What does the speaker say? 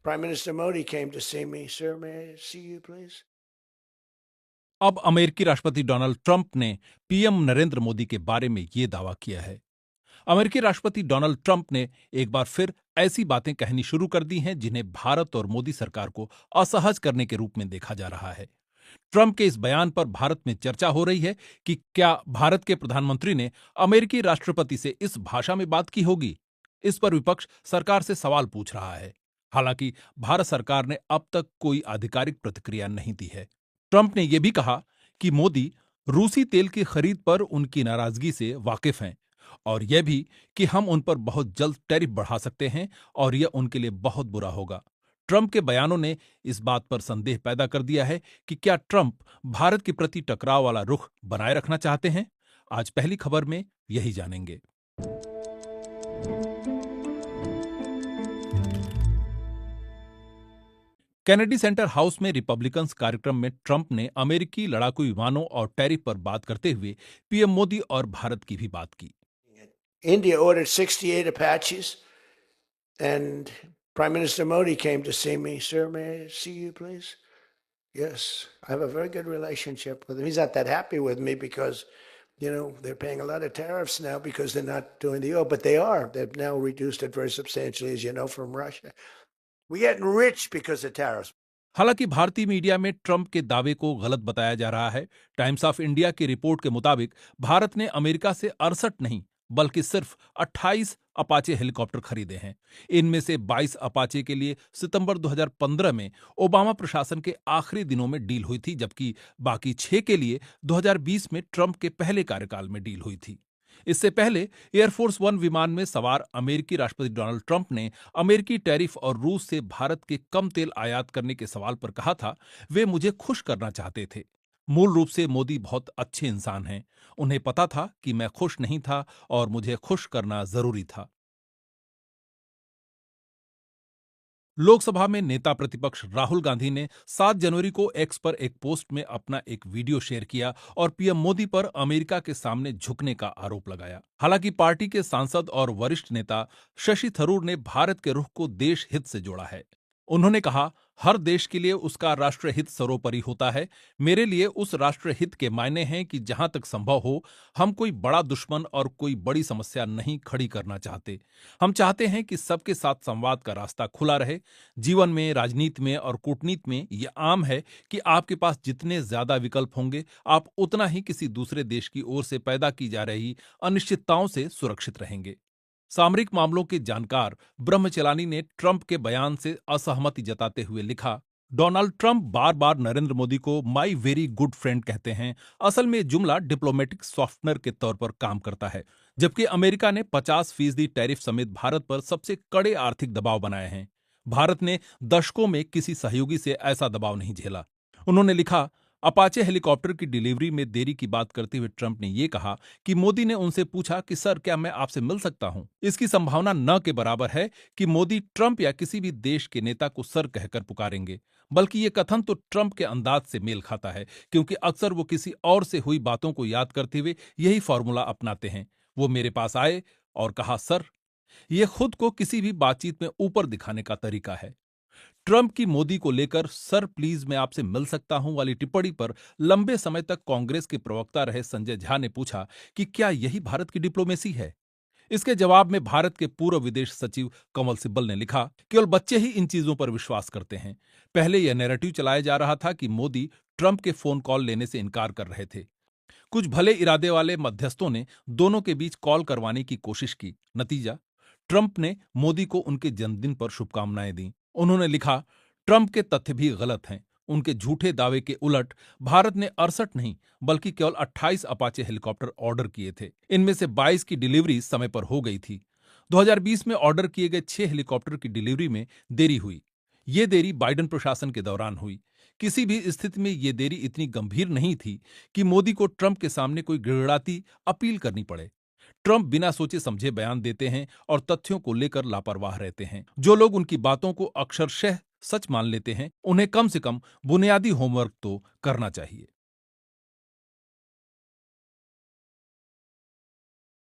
Prime Minister Modi came to see me. Sir, may I see you, please? अब अमेरिकी राष्ट्रपति Donald Trump ने PM Narendra Modi के बारे में ये दावा किया है। अमेरिकी राष्ट्रपति डोनाल्ड ट्रंप ने एक बार फिर ऐसी बातें कहनी शुरू कर दी हैं जिन्हें भारत और मोदी सरकार को असहज करने के रूप में देखा जा रहा है। ट्रंप के इस बयान पर भारत में चर्चा हो रही है कि क्या भारत के प्रधानमंत्री ने अमेरिकी राष्ट्रपति से इस भाषा में बात की होगी। इस पर विपक्ष सरकार से सवाल पूछ रहा है। हालांकि भारत सरकार ने अब तक कोई आधिकारिक प्रतिक्रिया नहीं दी है। ट्रंप ने यह भी कहा कि मोदी रूसी तेल की खरीद पर उनकी नाराजगी से वाकिफ हैं और यह भी कि हम उन पर बहुत जल्द टैरिफ बढ़ा सकते हैं और यह उनके लिए बहुत बुरा होगा। ट्रंप के बयानों ने इस बात पर संदेह पैदा कर दिया है कि क्या ट्रंप भारत के प्रति टकराव वाला रुख बनाए रखना चाहते हैं। आज पहली खबर में यही जानेंगे। कैनेडी सेंटर हाउस में रिपब्लिकन्स कार्यक्रम में ट्रंप ने अमेरिकी लड़ाकू विमानों और टैरिफ पर बात करते हुए पीएम मोदी और भारत की भी बात की। India ordered 68 Apaches, and Prime Minister Modi came to see me. Sir, may I see you, please? Yes, I have a very good relationship with him. He's not that happy with me because, they're paying a lot of tariffs now because they're not doing the oil, but they are. They've now reduced it very substantially, as you know, from Russia. We're getting rich because of tariffs. हालांकि भारतीय media में Trump के दावे को गलत बताया जा रहा है। टाइम्स ऑफ इंडिया की रिपोर्ट के मुताबिक भारत ने अमेरिका से 68 नहीं बल्कि सिर्फ 28 अपाचे हेलीकॉप्टर खरीदे हैं। इनमें से 22 अपाचे के लिए सितंबर 2015 में ओबामा प्रशासन के आखिरी दिनों में डील हुई थी, जबकि बाकी 6 के लिए 2020 में ट्रंप के पहले कार्यकाल में डील हुई थी। इससे पहले एयरफोर्स वन विमान में सवार अमेरिकी राष्ट्रपति डोनाल्ड ट्रंप ने अमेरिकी टैरिफ और रूस से भारत के कम तेल आयात करने के सवाल पर कहा था, वे मुझे खुश करना चाहते थे। मूल रूप से मोदी बहुत अच्छे इंसान हैं। उन्हें पता था कि मैं खुश नहीं था और मुझे खुश करना जरूरी था। लोकसभा में नेता प्रतिपक्ष राहुल गांधी ने 7 जनवरी को एक्स पर एक पोस्ट में अपना एक वीडियो शेयर किया और पीएम मोदी पर अमेरिका के सामने झुकने का आरोप लगाया। हालांकि पार्टी के सांसद और वरिष्ठ नेता शशि थरूर ने भारत के रुख को देश हित से जोड़ा है। उन्होंने कहा, हर देश के लिए उसका राष्ट्र हित सर्वोपरि होता है। मेरे लिए उस राष्ट्र हित के मायने हैं कि जहां तक संभव हो हम कोई बड़ा दुश्मन और कोई बड़ी समस्या नहीं खड़ी करना चाहते। हम चाहते हैं कि सबके साथ संवाद का रास्ता खुला रहे। जीवन में, राजनीति में और कूटनीति में यह आम है कि आपके पास जितने ज्यादा विकल्प होंगे आप उतना ही किसी दूसरे देश की ओर से पैदा की जा रही अनिश्चितताओं से सुरक्षित रहेंगे। सामरिक मामलों के जानकार ब्रह्मचलानी ने ट्रंप के बयान से असहमति जताते हुए लिखा, डोनाल्ड ट्रंप बार बार नरेंद्र मोदी को माई वेरी गुड फ्रेंड कहते हैं। असल में जुमला डिप्लोमेटिक सॉफ्टनर के तौर पर काम करता है, जबकि अमेरिका ने 50% टैरिफ समेत भारत पर सबसे कड़े आर्थिक दबाव बनाए हैं। भारत ने दशकों में किसी सहयोगी से ऐसा दबाव नहीं झेला। उन्होंने लिखा, अपाचे हेलीकॉप्टर की डिलीवरी में देरी की बात करते हुए ट्रंप ने यह कहा कि मोदी ने उनसे पूछा कि सर, क्या मैं आपसे मिल सकता हूं। इसकी संभावना न के बराबर है कि मोदी ट्रंप या किसी भी देश के नेता को सर कहकर पुकारेंगे, बल्कि यह कथन तो ट्रंप के अंदाज से मेल खाता है, क्योंकि अक्सर वो किसी और से हुई बातों को याद करते हुए यही फॉर्मूला अपनाते हैं। वो मेरे पास आए और कहा सर। यह खुद को किसी भी बातचीत में ऊपर दिखाने का तरीका है। ट्रंप की मोदी को लेकर सर प्लीज मैं आपसे मिल सकता हूं वाली टिप्पणी पर लंबे समय तक कांग्रेस के प्रवक्ता रहे संजय झा ने पूछा कि क्या यही भारत की डिप्लोमेसी है। इसके जवाब में भारत के पूर्व विदेश सचिव कमल सिब्बल ने लिखा, केवल बच्चे ही इन चीजों पर विश्वास करते हैं। पहले यह नैरेटिव चलाया जा रहा था कि मोदी ट्रंप के फोन कॉल लेने से इनकार कर रहे थे। कुछ भले इरादे वाले मध्यस्थों ने दोनों के बीच कॉल करवाने की कोशिश की। नतीजा, ट्रंप ने मोदी को उनके जन्मदिन पर शुभकामनाएं दी। उन्होंने लिखा, ट्रंप के तथ्य भी गलत हैं। उनके झूठे दावे के उलट भारत ने 68 नहीं बल्कि केवल 28 अपाचे हेलीकॉप्टर ऑर्डर किए थे। इनमें से 22 की डिलीवरी समय पर हो गई थी। 2020 में ऑर्डर किए गए 6 हेलीकॉप्टर की डिलीवरी में देरी हुई। ये देरी बाइडेन प्रशासन के दौरान हुई। किसी भी स्थिति में ये देरी इतनी गंभीर नहीं थी कि मोदी को ट्रंप के सामने कोई गिड़गिड़ाती अपील करनी पड़े। ट्रंप बिना सोचे समझे बयान देते हैं और तथ्यों को लेकर लापरवाह रहते हैं। जो लोग उनकी बातों को अक्षरशः सच मान लेते हैं, उन्हें कम से कम बुनियादी होमवर्क तो करना चाहिए।